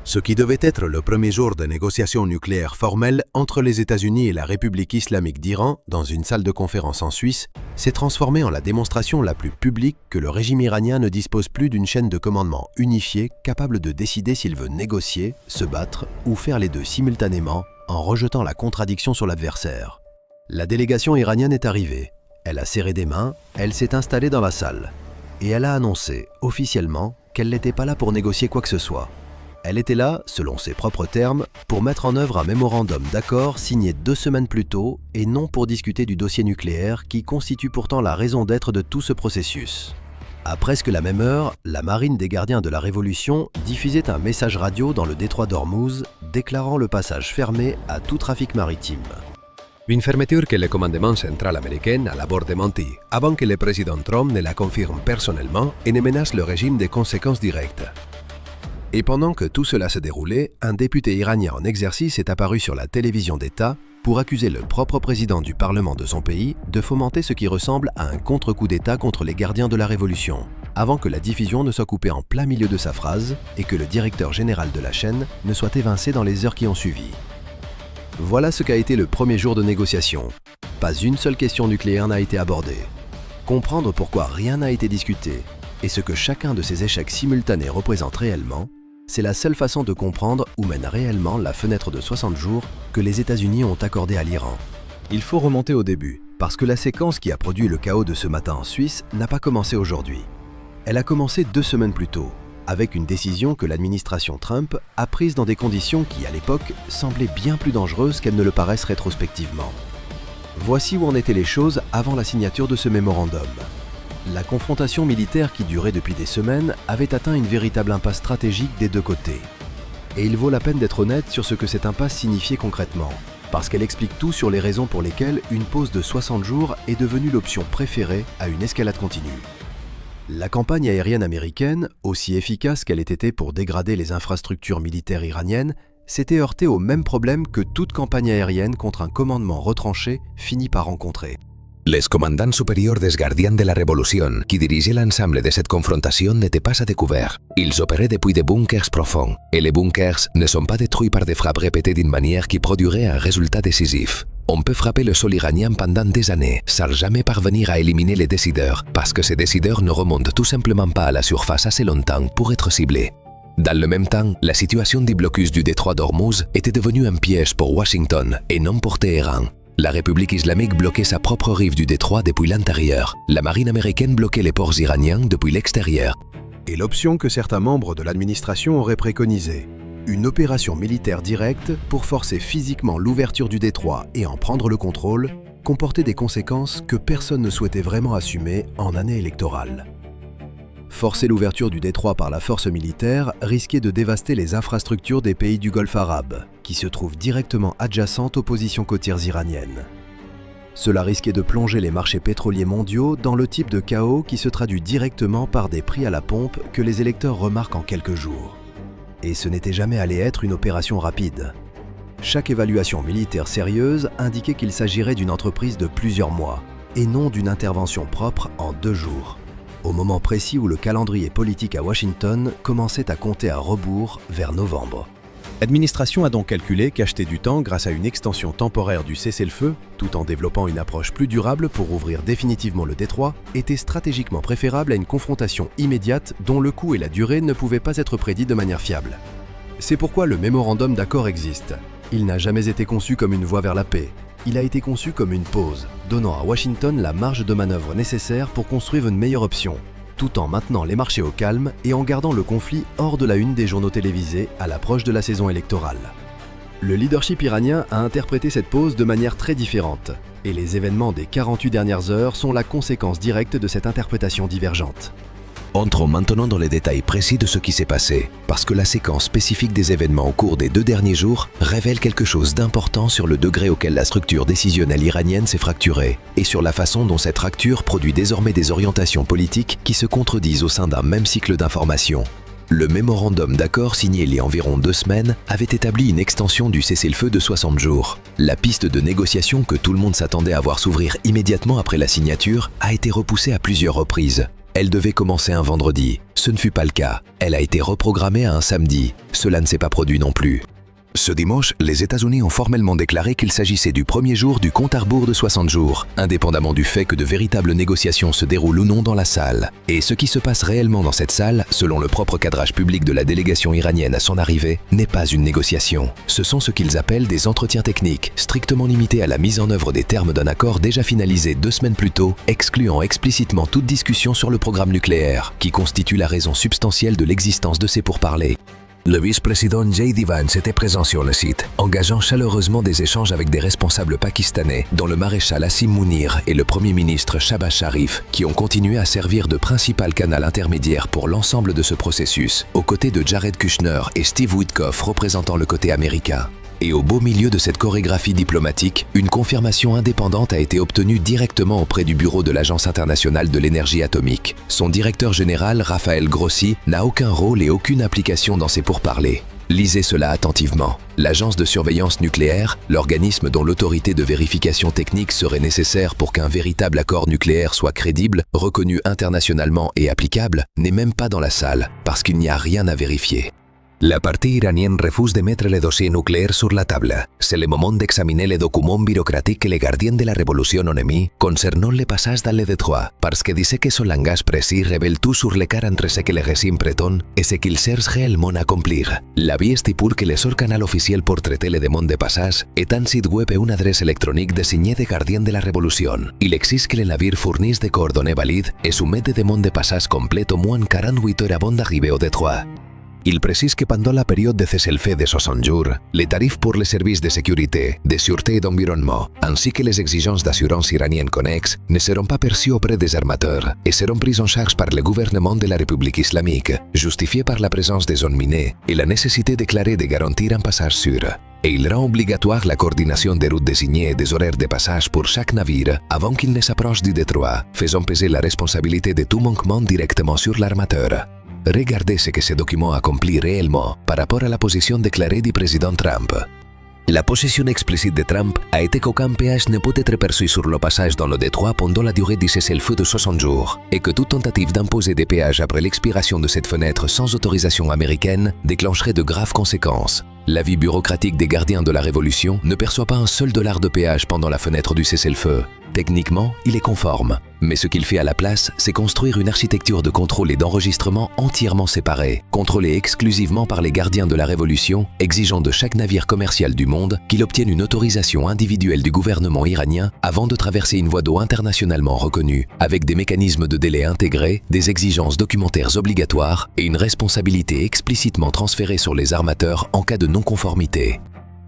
Ce qui devait être le premier jour de négociations nucléaires formelles entre les États-Unis et la République islamique d'Iran dans une salle de conférence en Suisse s'est transformé en la démonstration la plus publique que le régime iranien ne dispose plus d'une chaîne de commandement unifiée capable de décider s'il veut négocier, se battre ou faire les deux simultanément en rejetant la contradiction sur l'adversaire. La délégation iranienne est arrivée, elle a serré des mains, elle s'est installée dans la salle et elle a annoncé officiellement qu'elle n'était pas là pour négocier quoi que ce soit. Elle était là, selon ses propres termes, pour mettre en œuvre un mémorandum d'accord signé 2 semaines plus tôt et non pour discuter du dossier nucléaire qui constitue pourtant la raison d'être de tout ce processus. À presque la même heure, la marine des gardiens de la Révolution diffusait un message radio dans le détroit d'Ormuz déclarant le passage fermé à tout trafic maritime. Une fermeture que le commandement central américain a d'abord démenti, avant que le président Trump ne la confirme personnellement et ne menace le régime de conséquences directes. Et pendant que tout cela se déroulait, un député iranien en exercice est apparu sur la télévision d'État pour accuser le propre président du Parlement de son pays de fomenter ce qui ressemble à un contre-coup d'État contre les gardiens de la Révolution, avant que la diffusion ne soit coupée en plein milieu de sa phrase et que le directeur général de la chaîne ne soit évincé dans les heures qui ont suivi. Voilà ce qu'a été le premier jour de négociation. Pas une seule question nucléaire n'a été abordée. Comprendre pourquoi rien n'a été discuté et ce que chacun de ces échecs simultanés représente réellement, c'est la seule façon de comprendre où mène réellement la fenêtre de 60 jours que les États-Unis ont accordée à l'Iran. Il faut remonter au début, parce que la séquence qui a produit le chaos de ce matin en Suisse n'a pas commencé aujourd'hui. Elle a commencé 2 semaines plus tôt, avec une décision que l'administration Trump a prise dans des conditions qui, à l'époque, semblaient bien plus dangereuses qu'elles ne le paraissent rétrospectivement. Voici où en étaient les choses avant la signature de ce mémorandum. La confrontation militaire qui durait depuis des semaines avait atteint une véritable impasse stratégique des deux côtés. Et il vaut la peine d'être honnête sur ce que cette impasse signifiait concrètement, parce qu'elle explique tout sur les raisons pour lesquelles une pause de 60 jours est devenue l'option préférée à une escalade continue. La campagne aérienne américaine, aussi efficace qu'elle ait été pour dégrader les infrastructures militaires iraniennes, s'était heurtée au même problème que toute campagne aérienne contre un commandement retranché finit par rencontrer. Les commandants supérieurs des gardiens de la Révolution qui dirigeaient l'ensemble de cette confrontation n'étaient pas à découvert. Ils opéraient depuis des bunkers profonds, et les bunkers ne sont pas détruits par des frappes répétées d'une manière qui produirait un résultat décisif. On peut frapper le sol iranien pendant des années, sans jamais parvenir à éliminer les décideurs, parce que ces décideurs ne remontent tout simplement pas à la surface assez longtemps pour être ciblés. Dans le même temps, la situation du blocus du détroit d'Ormuz était devenue un piège pour Washington et non pour Téhéran. La République islamique bloquait sa propre rive du détroit depuis l'intérieur. La marine américaine bloquait les ports iraniens depuis l'extérieur. Et l'option que certains membres de l'administration auraient préconisée, une opération militaire directe pour forcer physiquement l'ouverture du détroit et en prendre le contrôle, comportait des conséquences que personne ne souhaitait vraiment assumer en année électorale. Forcer l'ouverture du détroit par la force militaire risquait de dévaster les infrastructures des pays du Golfe arabe, qui se trouvent directement adjacentes aux positions côtières iraniennes. Cela risquait de plonger les marchés pétroliers mondiaux dans le type de chaos qui se traduit directement par des prix à la pompe que les électeurs remarquent en quelques jours. Et ce n'était jamais allé être une opération rapide. Chaque évaluation militaire sérieuse indiquait qu'il s'agirait d'une entreprise de plusieurs mois, et non d'une intervention propre en 2 jours. Au moment précis où le calendrier politique à Washington commençait à compter à rebours vers novembre. L'administration a donc calculé qu'acheter du temps grâce à une extension temporaire du cessez-le-feu, tout en développant une approche plus durable pour ouvrir définitivement le détroit, était stratégiquement préférable à une confrontation immédiate dont le coût et la durée ne pouvaient pas être prédits de manière fiable. C'est pourquoi le mémorandum d'accord existe. Il n'a jamais été conçu comme une voie vers la paix. Il a été conçu comme une pause, donnant à Washington la marge de manœuvre nécessaire pour construire une meilleure option, tout en maintenant les marchés au calme et en gardant le conflit hors de la une des journaux télévisés à l'approche de la saison électorale. Le leadership iranien a interprété cette pause de manière très différente, et les événements des 48 dernières heures sont la conséquence directe de cette interprétation divergente. Entrons maintenant dans les détails précis de ce qui s'est passé, parce que la séquence spécifique des événements au cours des 2 derniers jours révèle quelque chose d'important sur le degré auquel la structure décisionnelle iranienne s'est fracturée, et sur la façon dont cette fracture produit désormais des orientations politiques qui se contredisent au sein d'un même cycle d'information. Le mémorandum d'accord signé il y a environ 2 semaines avait établi une extension du cessez-le-feu de 60 jours. La piste de négociation que tout le monde s'attendait à voir s'ouvrir immédiatement après la signature a été repoussée à plusieurs reprises. Elle devait commencer un vendredi. Ce ne fut pas le cas. Elle a été reprogrammée à un samedi. Cela ne s'est pas produit non plus. Ce dimanche, les États-Unis ont formellement déclaré qu'il s'agissait du premier jour du compte à rebours de 60 jours, indépendamment du fait que de véritables négociations se déroulent ou non dans la salle. Et ce qui se passe réellement dans cette salle, selon le propre cadrage public de la délégation iranienne à son arrivée, n'est pas une négociation. Ce sont ce qu'ils appellent des entretiens techniques, strictement limités à la mise en œuvre des termes d'un accord déjà finalisé 2 semaines plus tôt, excluant explicitement toute discussion sur le programme nucléaire, qui constitue la raison substantielle de l'existence de ces pourparlers. Le vice-président J.D. Vance était présent sur le site, engageant chaleureusement des échanges avec des responsables pakistanais, dont le maréchal Asim Munir et le premier ministre Shahbaz Sharif, qui ont continué à servir de principal canal intermédiaire pour l'ensemble de ce processus, aux côtés de Jared Kushner et Steve Witkoff représentant le côté américain. Et au beau milieu de cette chorégraphie diplomatique, une confirmation indépendante a été obtenue directement auprès du bureau de l'Agence internationale de l'énergie atomique. Son directeur général, Rafael Grossi, n'a aucun rôle et aucune implication dans ces pourparlers. Lisez cela attentivement. L'Agence de surveillance nucléaire, l'organisme dont l'autorité de vérification technique serait nécessaire pour qu'un véritable accord nucléaire soit crédible, reconnu internationalement et applicable, n'est même pas dans la salle, parce qu'il n'y a rien à vérifier. La partie iranienne refuse de mettre les dossiers nucléaires sur la table. C'est le moment d'examiner les documents bureaucratiques que les gardiens de la révolution ont émis concernant le passage dans le détroit, parce que disait que son langage précis révèle tout sur l'écart entre ce que le régime prétend et ce qu'il cherche réellement à accomplir. L'avis stipule que le seul canal officiel pour traiter les demandes de passage est un site web et une adresse électronique désignée des gardiens de la révolution. Il exige que les navires fournissent des coordonnées valides et soumettent des demandes de passage complètes au moins 48 heures avant d'arriver au détroit. Il précise que pendant la période de cessez-le-feu de 60 jours, les tarifs pour les services de sécurité, de sûreté et d'environnement, ainsi que les exigences d'assurance iraniennes connexes, ne seront pas perçus auprès des armateurs et seront pris en charge par le gouvernement de la République islamique, justifiés par la présence des zones minées et la nécessité déclarée de garantir un passage sûr. Et il rend obligatoire la coordination des routes désignées et des horaires de passage pour chaque navire avant qu'il ne s'approche du détroit, faisant peser la responsabilité de tout manquement directement sur l'armateur. Regardez ce que ce document accomplit réellement par rapport à la position déclarée du président Trump. La position explicite de Trump a été qu'aucun péage ne peut être perçu sur le passage dans le détroit pendant la durée du cessez-le-feu de 60 jours, et que toute tentative d'imposer des péages après l'expiration de cette fenêtre sans autorisation américaine déclencherait de graves conséquences. L'avis bureaucratique des gardiens de la Révolution ne perçoit pas un seul dollar de péage pendant la fenêtre du cessez-le-feu. Techniquement, il est conforme, mais ce qu'il fait à la place, c'est construire une architecture de contrôle et d'enregistrement entièrement séparée, contrôlée exclusivement par les gardiens de la Révolution, exigeant de chaque navire commercial du monde qu'il obtienne une autorisation individuelle du gouvernement iranien avant de traverser une voie d'eau internationalement reconnue, avec des mécanismes de délai intégrés, des exigences documentaires obligatoires et une responsabilité explicitement transférée sur les armateurs en cas de non-conformité.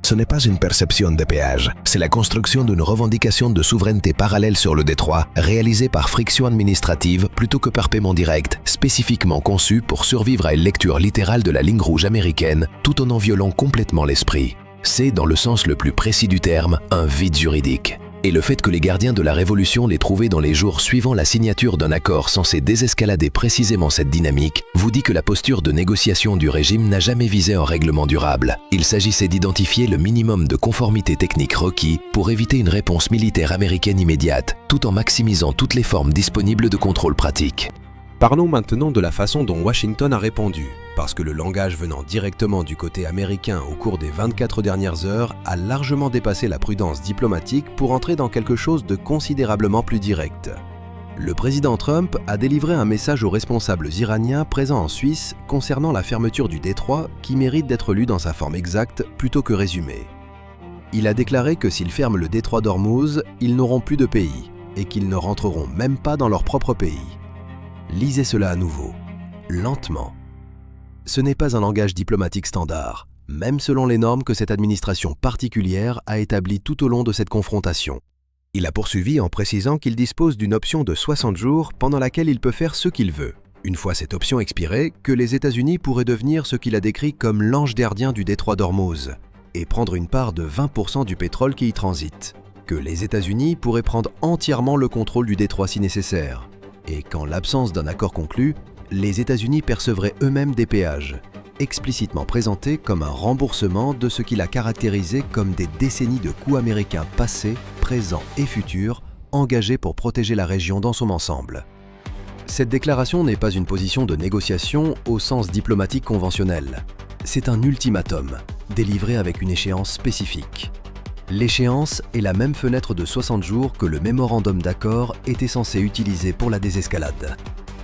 Ce n'est pas une perception de péage, c'est la construction d'une revendication de souveraineté parallèle sur le détroit, réalisée par friction administrative plutôt que par paiement direct, spécifiquement conçue pour survivre à une lecture littérale de la ligne rouge américaine, tout en violant complètement l'esprit. C'est, dans le sens le plus précis du terme, un vide juridique. Et le fait que les gardiens de la Révolution l'aient trouvé dans les jours suivant la signature d'un accord censé désescalader précisément cette dynamique, vous dit que la posture de négociation du régime n'a jamais visé un règlement durable. Il s'agissait d'identifier le minimum de conformité technique requis pour éviter une réponse militaire américaine immédiate, tout en maximisant toutes les formes disponibles de contrôle pratique. Parlons maintenant de la façon dont Washington a répondu, parce que le langage venant directement du côté américain au cours des 24 dernières heures a largement dépassé la prudence diplomatique pour entrer dans quelque chose de considérablement plus direct. Le président Trump a délivré un message aux responsables iraniens présents en Suisse concernant la fermeture du détroit qui mérite d'être lu dans sa forme exacte plutôt que résumée. Il a déclaré que s'ils ferment le détroit d'Ormuz, ils n'auront plus de pays et qu'ils ne rentreront même pas dans leur propre pays. Lisez cela à nouveau, lentement. Ce n'est pas un langage diplomatique standard, même selon les normes que cette administration particulière a établies tout au long de cette confrontation. Il a poursuivi en précisant qu'il dispose d'une option de 60 jours pendant laquelle il peut faire ce qu'il veut. Une fois cette option expirée, que les États-Unis pourraient devenir ce qu'il a décrit comme l'ange gardien du détroit d'Ormuz et prendre une part de 20% du pétrole qui y transite. Que les États-Unis pourraient prendre entièrement le contrôle du détroit si nécessaire. Et qu'en l'absence d'un accord conclu, les États-Unis percevraient eux-mêmes des péages, explicitement présentés comme un remboursement de ce qu'il a caractérisé comme des décennies de coûts américains passés, présents et futurs, engagés pour protéger la région dans son ensemble. Cette déclaration n'est pas une position de négociation au sens diplomatique conventionnel. C'est un ultimatum, délivré avec une échéance spécifique. L'échéance est la même fenêtre de 60 jours que le mémorandum d'accord était censé utiliser pour la désescalade.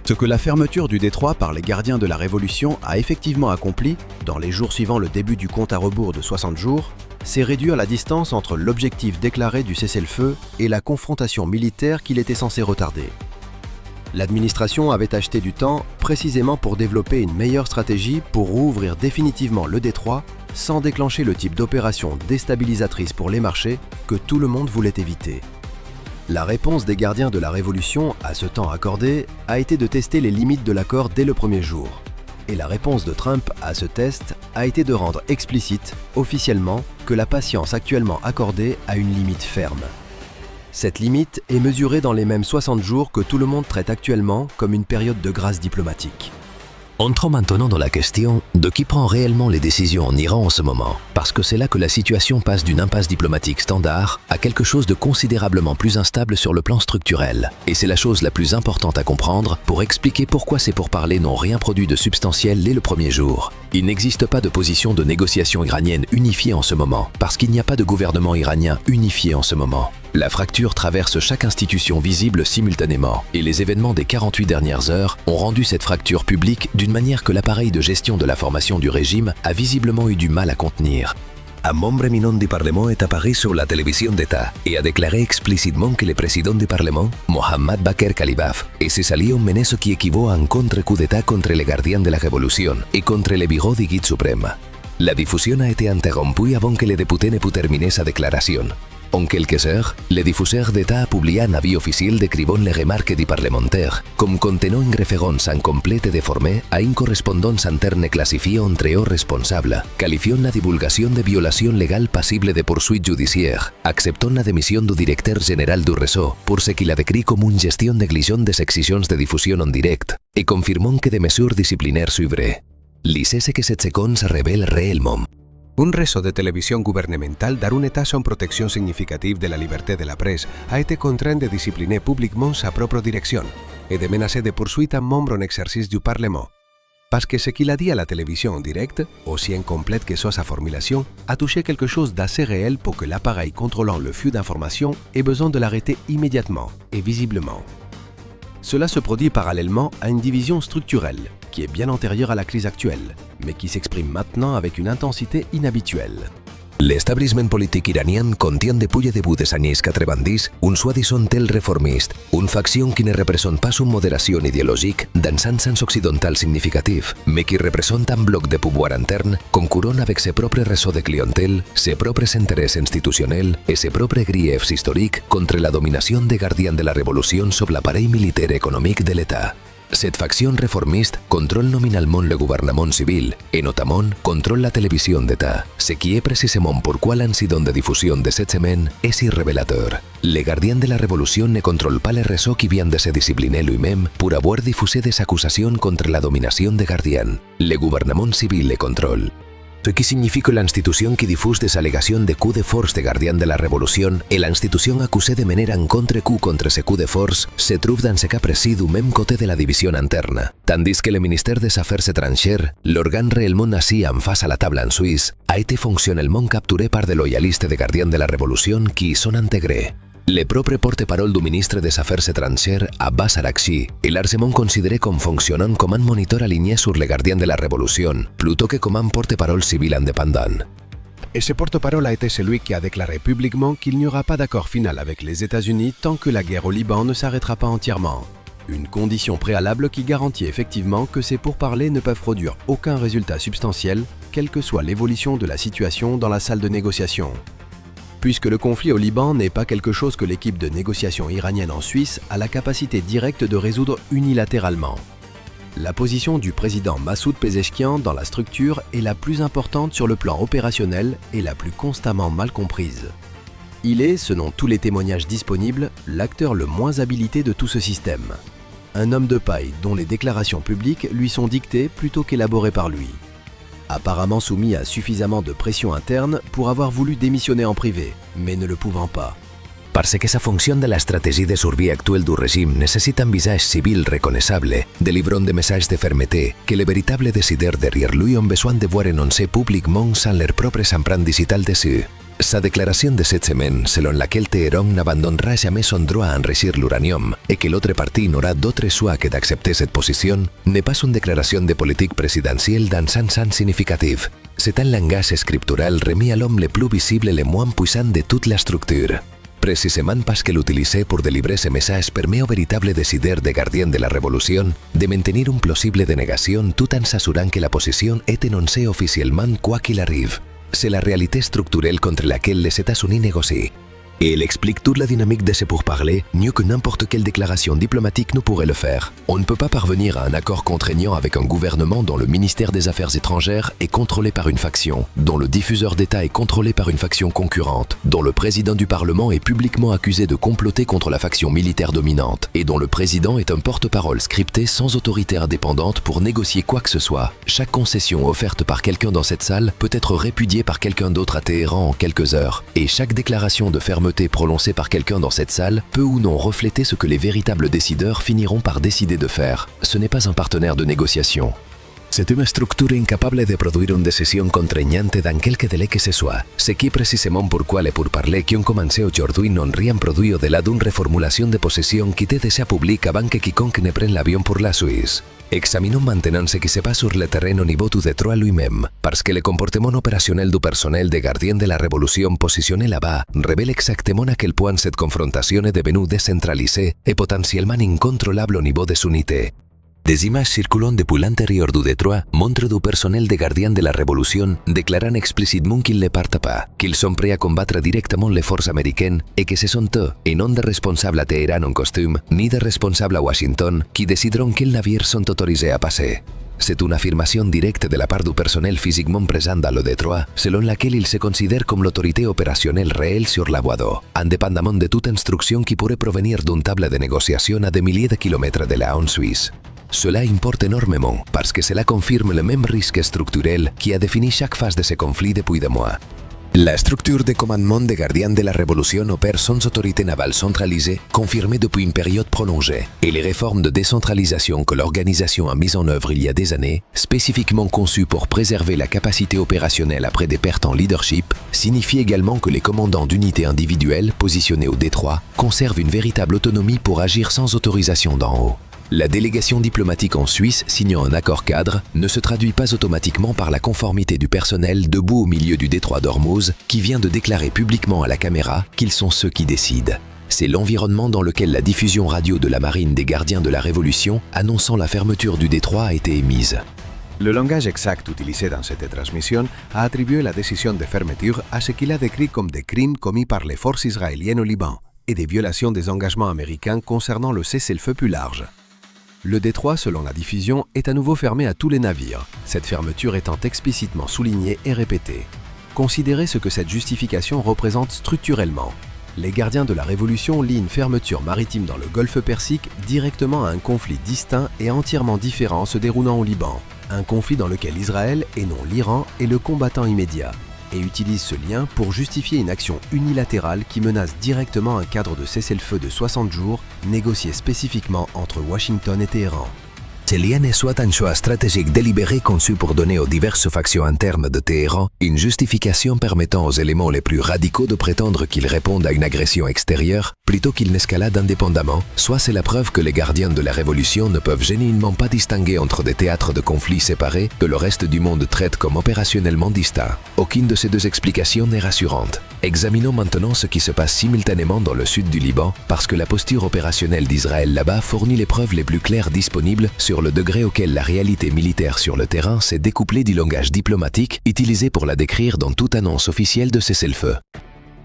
Ce que la fermeture du détroit par les gardiens de la Révolution a effectivement accompli, dans les jours suivant le début du compte à rebours de 60 jours, c'est réduire la distance entre l'objectif déclaré du cessez-le-feu et la confrontation militaire qu'il était censé retarder. L'administration avait acheté du temps précisément pour développer une meilleure stratégie pour rouvrir définitivement le détroit sans déclencher le type d'opération déstabilisatrice pour les marchés que tout le monde voulait éviter. La réponse des gardiens de la Révolution à ce temps accordé a été de tester les limites de l'accord dès le premier jour. Et la réponse de Trump à ce test a été de rendre explicite, officiellement, que la patience actuellement accordée a une limite ferme. Cette limite est mesurée dans les mêmes 60 jours que tout le monde traite actuellement comme une période de grâce diplomatique. Entrons maintenant dans la question de qui prend réellement les décisions en Iran en ce moment, parce que c'est là que la situation passe d'une impasse diplomatique standard à quelque chose de considérablement plus instable sur le plan structurel. Et c'est la chose la plus importante à comprendre pour expliquer pourquoi ces pourparlers n'ont rien produit de substantiel dès le premier jour. Il n'existe pas de position de négociation iranienne unifiée en ce moment, parce qu'il n'y a pas de gouvernement iranien unifié en ce moment. La fracture traverse chaque institution visible simultanément, et les événements des 48 dernières heures ont rendu cette fracture publique d'une manière que l'appareil de gestion de la formation du régime a visiblement eu du mal à contenir. Un membre éminent du Parlement est apparu sur la télévision d'État et a déclaré explicitement que le président du Parlement, Mohammad Bakr Kalibaf, s'est allié en mener ce qui équivaut à un contre-coup d'État contre les gardiens de la Révolution et contre le bureau du guide suprême. La diffusion a été interrompue avant que le député ne pût terminer sa déclaration. En quelques heures, le diffuseur d'État a publié un avis officiel décrivant les remarques du parlementaire comme contenant une référence incomplète et déformée à une correspondance interne classifiée entre eux responsables, qualifiant la divulgation de violation légale passible de poursuite judiciaire, acceptant la démission du directeur général du réseau pour ce qu'il a décrit comme une gestion négligente des seccions de diffusion en direct et confirmant que des mesures disciplinaires suivraient. Lisez que cette séquence révèle réellement. Un réseau de télévision gouvernemental dar un état sans protection significative de la liberté de la presse a été contraint de discipliner publiquement sa propre direction et de menacer de poursuite un membre en exercice du Parlement. Parce que ce qu'il a dit à la télévision en direct, aussi incomplète que soit sa formulation, a touché quelque chose d'assez réel pour que l'appareil contrôlant le flux d'informations ait besoin de l'arrêter immédiatement et visiblement. Cela se produit parallèlement à une division structurelle, qui est bien antérieure à la crise actuelle, mais qui s'exprime maintenant avec une intensité inhabituelle. L'establishment politique iranien contient depuis le début des années 90 un soi-disant tel réformiste, une faction qui ne représente pas une modération idéologique dans un sens occidental significatif, mais qui représente un bloc de pouvoir interne concurrent avec ses propres réseaux de clientèle, ses propres intérêts institutionnels et ses propres griefs historiques contre la domination des gardiens de la Révolution sur l'appareil militaire et économique de l'État. Cette faction réformiste contrôle nominalement le gouvernement civil et notamment contrôle la télévision d'État, ce qui est précisément pourquoi l'incident de diffusion de cette semaine est si révélateur. Les gardiens de la Révolution ne contrôlent pas le réseau qui vient de se discipliner lui-même pour avoir diffusé des accusations contre la domination des gardiens. Le gouvernement civil le contrôle. Ce qui signifie que l'institution qui diffuse des allégations de coup de force de gardiens de la Révolution et l'institution accusée de mener un contre-coup contre ce coup de force se trouve dans ce cas précis du même côté de la division interne, tandis que le ministère des Affaires étrangères, l'organe réellement assis en face à la table en Suisse, a été fonctionnellement capturé par des loyalistes de gardiens de la Révolution qui y sont intégrés. Le propre porte-parole du ministre des Affaires étrangères, Abbas Araghchi, est largement considéré comme fonctionnant comme un moniteur aligné sur les gardiens de la Révolution, plutôt que comme un porte-parole civil indépendant. Et ce porte-parole a été celui qui a déclaré publiquement qu'il n'y aura pas d'accord final avec les États-Unis tant que la guerre au Liban ne s'arrêtera pas entièrement. Une condition préalable qui garantit effectivement que ces pourparlers ne peuvent produire aucun résultat substantiel, quelle que soit l'évolution de la situation dans la salle de négociation. Puisque le conflit au Liban n'est pas quelque chose que l'équipe de négociation iranienne en Suisse a la capacité directe de résoudre unilatéralement. La position du président Massoud Pezeshkian dans la structure est la plus importante sur le plan opérationnel et la plus constamment mal comprise. Il est, selon tous les témoignages disponibles, l'acteur le moins habilité de tout ce système. Un homme de paille dont les déclarations publiques lui sont dictées plutôt qu'élaborées par lui. Apparemment soumis à suffisamment de pression interne pour avoir voulu démissionner en privé, mais ne le pouvant pas. Parce que sa fonction de la stratégie de survie actuelle du régime nécessite un visage civil reconnaissable, délivrant des messages de fermeté que les véritables décideurs derrière lui ont besoin de voir énoncés publiquement sans leurs propres empreintes digitales dessus. Sa déclaration de cette semaine, selon laquelle Téhéran n'abandonnera jamais son droit à enrichir l'uranium et que l'autre parti n'aura d'autre choix que d'accepter cette position, n'est pas une déclaration de politique présidentielle dans un sens significatif. C'est un langage scriptural remis à l'homme le plus visible et le moins puissant de toute la structure. Précisément parce que l'utiliser pour délivrer ce message permet au véritable décideur des gardiens de la révolution de maintenir une plausible dénégation tout en s'assurant que la position est énoncée officiellement quoi qu'il arrive. C'est la réalité structurelle contre laquelle les États-Unis négocient. Et elle explique toute la dynamique de ces pourparlers mieux que n'importe quelle déclaration diplomatique ne pourrait le faire. On ne peut pas parvenir à un accord contraignant avec un gouvernement dont le ministère des Affaires étrangères est contrôlé par une faction, dont le diffuseur d'État est contrôlé par une faction concurrente, dont le président du Parlement est publiquement accusé de comploter contre la faction militaire dominante, et dont le président est un porte-parole scripté sans autorité indépendante pour négocier quoi que ce soit. Chaque concession offerte par quelqu'un dans cette salle peut être répudiée par quelqu'un d'autre à Téhéran en quelques heures, et chaque déclaration de fermeté prononcée par quelqu'un dans cette salle peut ou non refléter ce que les véritables décideurs finiront par décider de faire. Ce n'est pas un partenaire de négociation. C'est une structure incapable de produire une décision contraignante dans quelque délai que ce soit. Ce qui est précisément pourquoi les pourparlers qui ont commencé aujourd'hui n'ont rien produit au-delà d'une reformulation de possession qui était déjà publique avant que quiconque ne prenne l'avion pour la Suisse. Examinons maintenant ce qui se passe sur le terrain au niveau du Détroit lui-même, parce que le comportement opérationnel du personnel des gardiens de la Révolution positionné là-bas révèle exactement à quel point cette confrontation est devenue décentralisée et potentiellement incontrôlable au niveau des unités. Des images circulant depuis l'intérieur du Détroit montrent du personnel des gardiens de la Révolution déclarant explicitement qu'ils ne partent pas, qu'ils sont prêts à combattre directement les forces américaines et que ce sont eux, et non des responsables à Téhéran en costume, ni des responsables à Washington, qui décideront quels navires sont autorisés à passer. C'est une affirmation directe de la part du personnel physiquement présent dans le Détroit, selon laquelle il se considère comme l'autorité opérationnelle réelle sur la voie d'eau, indépendamment de toute instruction qui pourrait provenir d'une table de négociation à des milliers de kilomètres de la honte suisse. Cela importe énormément parce que cela confirme le même risque structurel qui a défini chaque phase de ce conflit depuis des mois. La structure de commandement des gardiens de la Révolution opère sans autorité navale centralisée, confirmée depuis une période prolongée, et les réformes de décentralisation que l'organisation a mises en œuvre il y a des années, spécifiquement conçues pour préserver la capacité opérationnelle après des pertes en leadership, signifient également que les commandants d'unités individuelles positionnés au Détroit conservent une véritable autonomie pour agir sans autorisation d'en haut. La délégation diplomatique en Suisse signant un accord cadre ne se traduit pas automatiquement par la conformité du personnel debout au milieu du détroit d'Ormuz qui vient de déclarer publiquement à la caméra qu'ils sont ceux qui décident. C'est l'environnement dans lequel la diffusion radio de la marine des gardiens de la Révolution annonçant la fermeture du détroit a été émise. Le langage exact utilisé dans cette transmission a attribué la décision de fermeture à ce qu'il a décrit comme des crimes commis par les forces israéliennes au Liban et des violations des engagements américains concernant le cessez-le-feu plus large. Le détroit, selon la diffusion, est à nouveau fermé à tous les navires, cette fermeture étant explicitement soulignée et répétée. Considérez ce que cette justification représente structurellement. Les gardiens de la Révolution lient une fermeture maritime dans le Golfe Persique directement à un conflit distinct et entièrement différent se déroulant au Liban, un conflit dans lequel Israël, et non l'Iran, est le combattant immédiat, et utilise ce lien pour justifier une action unilatérale qui menace directement un cadre de cessez-le-feu de 60 jours négocié spécifiquement entre Washington et Téhéran. Ce lien est soit un choix stratégique délibéré conçu pour donner aux diverses factions internes de Téhéran une justification permettant aux éléments les plus radicaux de prétendre qu'ils répondent à une agression extérieure plutôt qu'ils n'escaladent indépendamment, soit c'est la preuve que les gardiens de la Révolution ne peuvent génuinement pas distinguer entre des théâtres de conflits séparés que le reste du monde traite comme opérationnellement distincts. Aucune de ces deux explications n'est rassurante. Examinons maintenant ce qui se passe simultanément dans le sud du Liban parce que la posture opérationnelle d'Israël là-bas fournit les preuves les plus claires disponibles sur le degré auquel la réalité militaire sur le terrain s'est découplée du langage diplomatique utilisé pour la décrire dans toute annonce officielle de cessez-le-feu.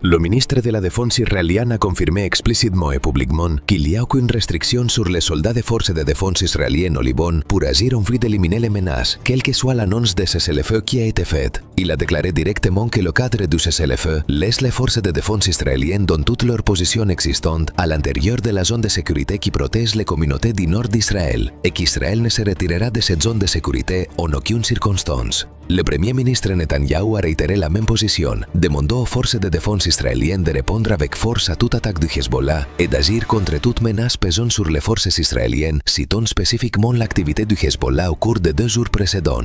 Le ministre de la Défense israélien a confirmé explicitement et publiquement qu'il n'y a aucune restriction sur les soldats des forces de défense israéliennes au Liban pour agir en vue d'éliminer les menaces, quelle que soit l'annonce de cessez-le-feu qui a été faite. Il a déclaré directement que le cadre du cessez-le-feu laisse les forces de défense israéliennes dans toute leur position existante à l'intérieur de la zone de sécurité qui protège les communautés du nord d'Israël et qu'Israël ne se retirera de cette zone de sécurité en aucune circonstance. Le Premier ministre Netanyahu a réitéré la même position, demandant aux forces de défense israéliennes de répondre avec force à toute attaque du Hezbollah et d'agir contre toute menace pesant sur les forces israéliennes, citant spécifiquement l'activité du Hezbollah au cours des 2 jours précédents.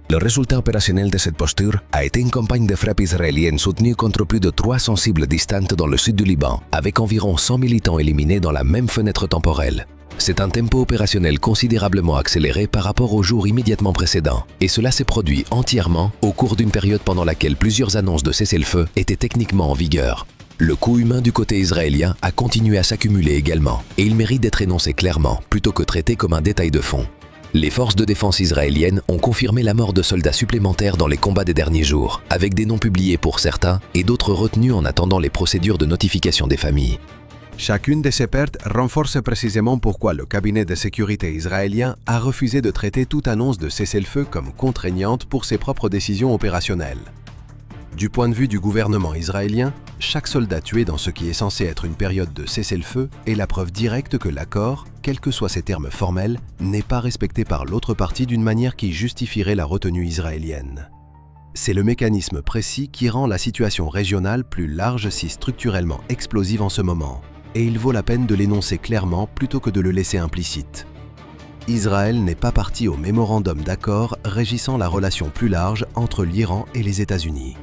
Le résultat opérationnel de cette posture a été une campagne de frappe israélienne soutenue contre plus de 300 cibles distantes dans le sud du Liban, avec environ 100 militants éliminés dans la même fenêtre temporelle. C'est un tempo opérationnel considérablement accéléré par rapport aux jours immédiatement précédents, et cela s'est produit entièrement au cours d'une période pendant laquelle plusieurs annonces de cessez-le-feu étaient techniquement en vigueur. Le coût humain du côté israélien a continué à s'accumuler également, et il mérite d'être énoncé clairement plutôt que traité comme un détail de fond. Les forces de défense israéliennes ont confirmé la mort de soldats supplémentaires dans les combats des derniers jours, avec des noms publiés pour certains et d'autres retenus en attendant les procédures de notification des familles. Chacune de ces pertes renforce précisément pourquoi le cabinet de sécurité israélien a refusé de traiter toute annonce de cessez-le-feu comme contraignante pour ses propres décisions opérationnelles. Du point de vue du gouvernement israélien, chaque soldat tué dans ce qui est censé être une période de cessez-le-feu est la preuve directe que l'accord, quels que soient ses termes formels, n'est pas respecté par l'autre partie d'une manière qui justifierait la retenue israélienne. C'est le mécanisme précis qui rend la situation régionale plus large si structurellement explosive en ce moment, et il vaut la peine de l'énoncer clairement plutôt que de le laisser implicite. Israël n'est pas partie au mémorandum d'accord régissant la relation plus large entre l'Iran et les États-Unis.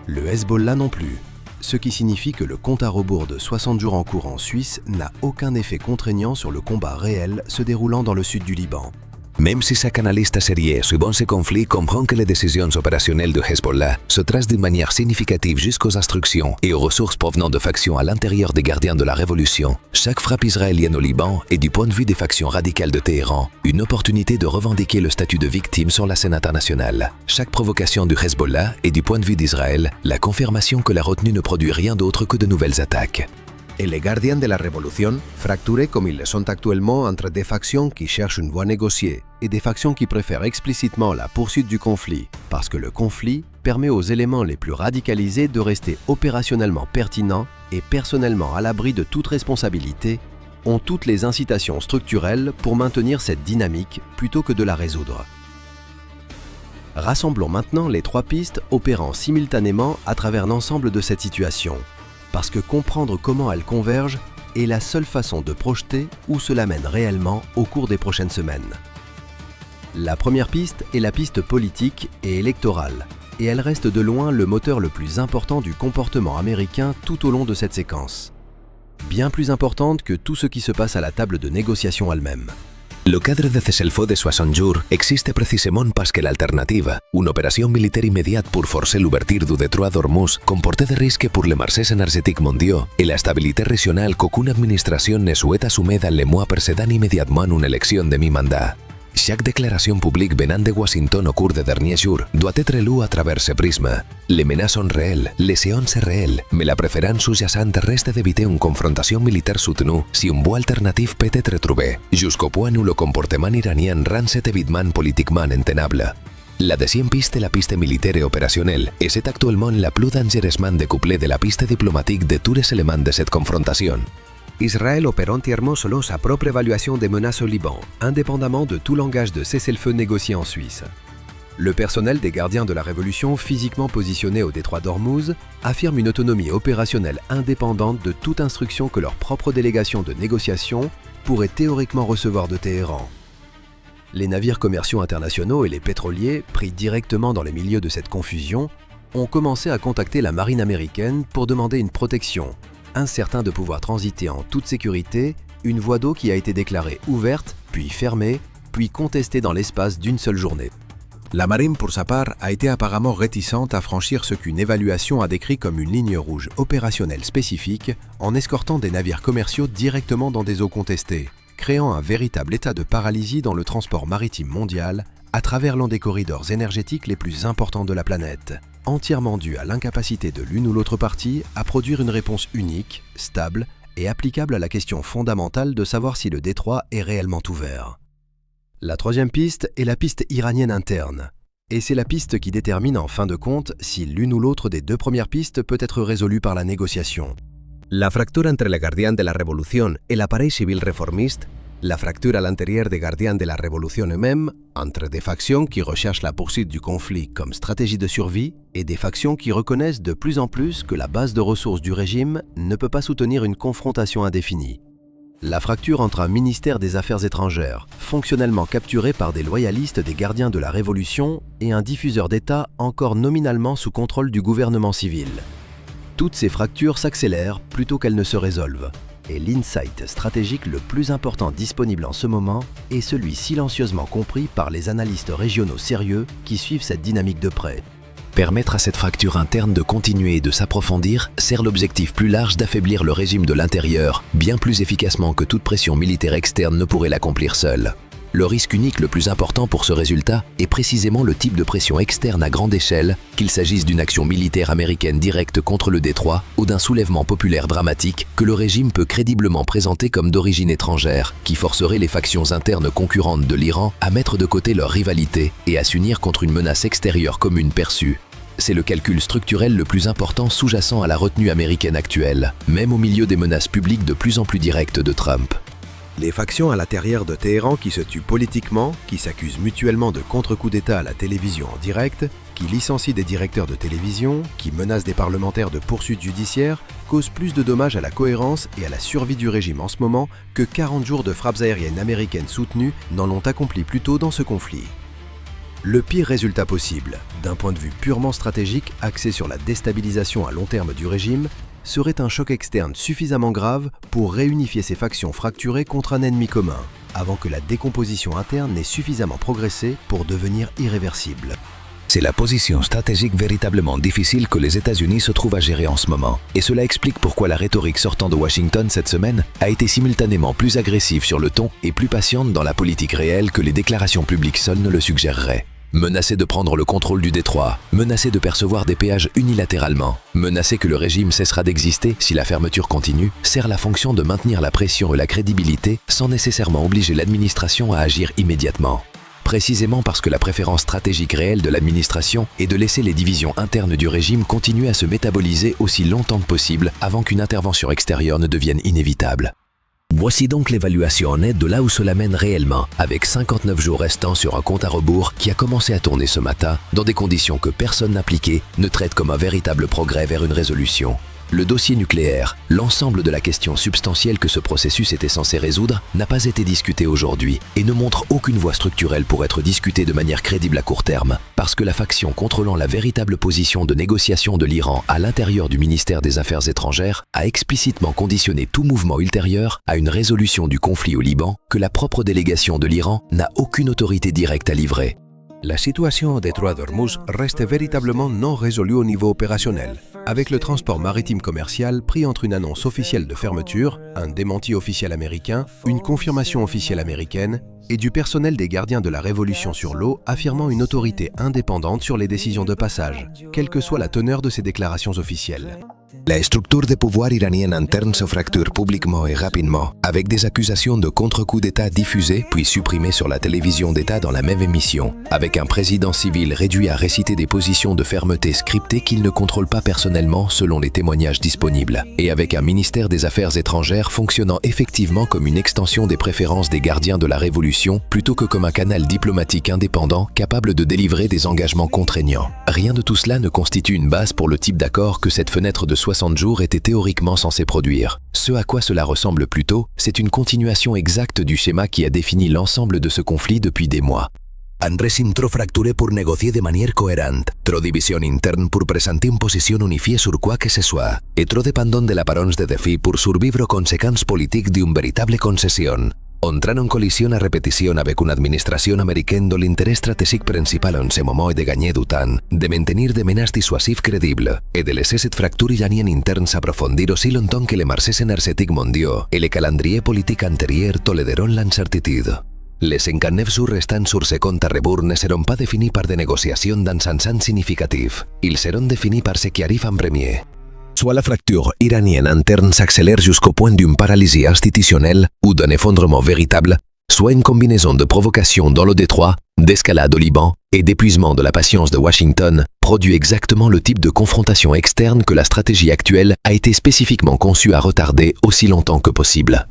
Le Hezbollah non plus, ce qui signifie que le compte à rebours de 60 jours en cours en Suisse n'a aucun effet contraignant sur le combat réel se déroulant dans le sud du Liban. Même si chaque analyste sérieux suivant ce conflit comprend que les décisions opérationnelles du Hezbollah se tracent d'une manière significative jusqu'aux instructions et aux ressources provenant de factions à l'intérieur des gardiens de la révolution, chaque frappe israélienne au Liban est du point de vue des factions radicales de Téhéran une opportunité de revendiquer le statut de victime sur la scène internationale. Chaque provocation du Hezbollah est du point de vue d'Israël la confirmation que la retenue ne produit rien d'autre que de nouvelles attaques. Et les gardiens de la révolution, fracturés comme ils le sont actuellement entre des factions qui cherchent une voie négociée et des factions qui préfèrent explicitement la poursuite du conflit, parce que le conflit permet aux éléments les plus radicalisés de rester opérationnellement pertinents et personnellement à l'abri de toute responsabilité, ont toutes les incitations structurelles pour maintenir cette dynamique plutôt que de la résoudre. Rassemblons maintenant les 3 pistes opérant simultanément à travers l'ensemble de cette situation, parce que comprendre comment elles convergent est la seule façon de projeter où cela mène réellement au cours des prochaines semaines. La première piste est la piste politique et électorale, et elle reste de loin le moteur le plus important du comportement américain tout au long de cette séquence. Bien plus importante que tout ce qui se passe à la table de négociation elle-même. Le cadre de cessez-le-feu de 60 jours existe précisément parce que l'alternative, une opération militaire immédiate pour forcer l'ouverture du détroit d'Ormuz, comportait des risques pour les marchés énergétiques mondiaux et la stabilité régionale qu'aucune administration ne souhaite assumer dans les mois précédant immédiatement une élection de mi-mandat. Chaque déclaration publique venant de Washington au cours des derniers jours doit être lue à travers ce prisme. Les menaces sont réelles, les séances sont réelles, mais la préférence sous-jacente reste d'éviter une confrontation militaire soutenue si une voie alternative peut être trouvée, jusqu'au point où le comportement iranien rend cet évitement politiquement intenable. La deuxième piste est la piste militaire et opérationnelle, et c'est actuellement la plus dangereusement découplée de la piste diplomatique de tous les éléments de cette confrontation. Israël opère entièrement selon sa propre évaluation des menaces au Liban, indépendamment de tout langage de cessez-le-feu négocié en Suisse. Le personnel des gardiens de la Révolution physiquement positionné au détroit d'Ormuz affirme une autonomie opérationnelle indépendante de toute instruction que leur propre délégation de négociation pourrait théoriquement recevoir de Téhéran. Les navires commerciaux internationaux et les pétroliers, pris directement dans les milieux de cette confusion, ont commencé à contacter la marine américaine pour demander une protection, incertain de pouvoir transiter en toute sécurité une voie d'eau qui a été déclarée ouverte, puis fermée, puis contestée dans l'espace d'une seule journée. La marine, pour sa part, a été apparemment réticente à franchir ce qu'une évaluation a décrit comme une ligne rouge opérationnelle spécifique en escortant des navires commerciaux directement dans des eaux contestées, créant un véritable état de paralysie dans le transport maritime mondial à travers l'un des corridors énergétiques les plus importants de la planète, entièrement dû à l'incapacité de l'une ou l'autre partie à produire une réponse unique, stable et applicable à la question fondamentale de savoir si le détroit est réellement ouvert. La troisième piste est la piste iranienne interne, et c'est la piste qui détermine en fin de compte si l'une ou l'autre des 2 premières pistes peut être résolue par la négociation. La fracture entre les gardiens de la révolution et l'appareil civil réformiste La fracture à l'intérieur des gardiens de la révolution eux-mêmes, entre des factions qui recherchent la poursuite du conflit comme stratégie de survie et des factions qui reconnaissent de plus en plus que la base de ressources du régime ne peut pas soutenir une confrontation indéfinie. La fracture entre un ministère des Affaires étrangères, fonctionnellement capturé par des loyalistes des gardiens de la Révolution, et un diffuseur d'État encore nominalement sous contrôle du gouvernement civil. Toutes ces fractures s'accélèrent plutôt qu'elles ne se résolvent. Et l'insight stratégique le plus important disponible en ce moment est celui silencieusement compris par les analystes régionaux sérieux qui suivent cette dynamique de près. Permettre à cette fracture interne de continuer et de s'approfondir sert l'objectif plus large d'affaiblir le régime de l'intérieur, bien plus efficacement que toute pression militaire externe ne pourrait l'accomplir seule. Le risque unique le plus important pour ce résultat est précisément le type de pression externe à grande échelle, qu'il s'agisse d'une action militaire américaine directe contre le détroit ou d'un soulèvement populaire dramatique que le régime peut crédiblement présenter comme d'origine étrangère, qui forcerait les factions internes concurrentes de l'Iran à mettre de côté leur rivalité et à s'unir contre une menace extérieure commune perçue. C'est le calcul structurel le plus important sous-jacent à la retenue américaine actuelle, même au milieu des menaces publiques de plus en plus directes de Trump. Les factions à l'intérieur de Téhéran qui se tuent politiquement, qui s'accusent mutuellement de contre-coups d'État à la télévision en direct, qui licencient des directeurs de télévision, qui menacent des parlementaires de poursuites judiciaires, causent plus de dommages à la cohérence et à la survie du régime en ce moment que 40 jours de frappes aériennes américaines soutenues n'en l'ont accompli plus tôt dans ce conflit. Le pire résultat possible, d'un point de vue purement stratégique axé sur la déstabilisation à long terme du régime, serait un choc externe suffisamment grave pour réunifier ces factions fracturées contre un ennemi commun, avant que la décomposition interne n'ait suffisamment progressé pour devenir irréversible. C'est la position stratégique véritablement difficile que les États-Unis se trouvent à gérer en ce moment. Et cela explique pourquoi la rhétorique sortant de Washington cette semaine a été simultanément plus agressive sur le ton et plus patiente dans la politique réelle que les déclarations publiques seules ne le suggéreraient. Menacer de prendre le contrôle du détroit, menacer de percevoir des péages unilatéralement, menacer que le régime cessera d'exister si la fermeture continue, sert la fonction de maintenir la pression et la crédibilité sans nécessairement obliger l'administration à agir immédiatement. Précisément parce que la préférence stratégique réelle de l'administration est de laisser les divisions internes du régime continuer à se métaboliser aussi longtemps que possible avant qu'une intervention extérieure ne devienne inévitable. Voici donc l'évaluation nette de là où cela mène réellement, avec 59 jours restants sur un compte à rebours qui a commencé à tourner ce matin, dans des conditions que personne n'appliquait ne traite comme un véritable progrès vers une résolution. Le dossier nucléaire, l'ensemble de la question substantielle que ce processus était censé résoudre, n'a pas été discuté aujourd'hui et ne montre aucune voie structurelle pour être discuté de manière crédible à court terme, parce que la faction contrôlant la véritable position de négociation de l'Iran à l'intérieur du ministère des Affaires étrangères a explicitement conditionné tout mouvement ultérieur à une résolution du conflit au Liban que la propre délégation de l'Iran n'a aucune autorité directe à livrer. La situation au détroit d'Ormuz reste véritablement non résolue au niveau opérationnel, avec le transport maritime commercial pris entre une annonce officielle de fermeture, un démenti officiel américain, une confirmation officielle américaine et du personnel des gardiens de la Révolution sur l'eau affirmant une autorité indépendante sur les décisions de passage, quelle que soit la teneur de ces déclarations officielles. La structure de pouvoir iranienne interne se fracture publiquement et rapidement, avec des accusations de contre-coup d'État diffusées puis supprimées sur la télévision d'État dans la même émission, avec un président civil réduit à réciter des positions de fermeté scriptées qu'il ne contrôle pas personnellement selon les témoignages disponibles, et avec un ministère des Affaires étrangères fonctionnant effectivement comme une extension des préférences des gardiens de la Révolution plutôt que comme un canal diplomatique indépendant capable de délivrer des engagements contraignants. Rien de tout cela ne constitue une base pour le type d'accord que cette fenêtre de 60 jours était théoriquement censé produire. Ce à quoi cela ressemble plutôt, c'est une continuation exacte du schéma qui a défini l'ensemble de ce conflit depuis des mois. Un régime trop fracturé pour négocier de manière cohérente, trop division interne pour présenter une position unifiée sur quoi que ce soit, et trop dépendant de l'apparence de défi pour survivre aux conséquences politiques d'une véritable concession. Entrant en collision à répétition avec une administration américaine dont l'intérêt stratégique principal en ce moment est de gagner du temps, de maintenir des menaces dissuasives crédibles et de laisser cette fracture iranienne interne s'approfondir aussi longtemps que les marchés énergétiques mondiaux et les calendriers politiques antérieurs toléderont l'incertitude. Les 59 jours restants sur ce compte à rebours ne seront pas définis par des négociations dans un sens significatif. Ils seront définis par ce qui arrive en premier. Soit la fracture iranienne interne s'accélère jusqu'au point d'une paralysie institutionnelle ou d'un effondrement véritable, soit une combinaison de provocations dans le détroit, d'escalade au Liban et d'épuisement de la patience de Washington produit exactement le type de confrontation externe que la stratégie actuelle a été spécifiquement conçue à retarder aussi longtemps que possible.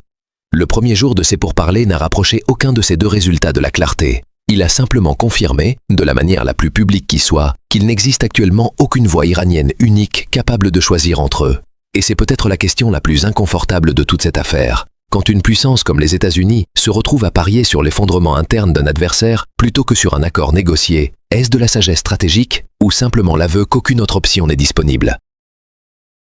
Le premier jour de ces pourparlers n'a rapproché aucun de ces deux résultats de la clarté. Il a simplement confirmé, de la manière la plus publique qui soit, qu'il n'existe actuellement aucune voie iranienne unique capable de choisir entre eux. Et c'est peut-être la question la plus inconfortable de toute cette affaire. Quand une puissance comme les États-Unis se retrouve à parier sur l'effondrement interne d'un adversaire plutôt que sur un accord négocié, est-ce de la sagesse stratégique ou simplement l'aveu qu'aucune autre option n'est disponible ?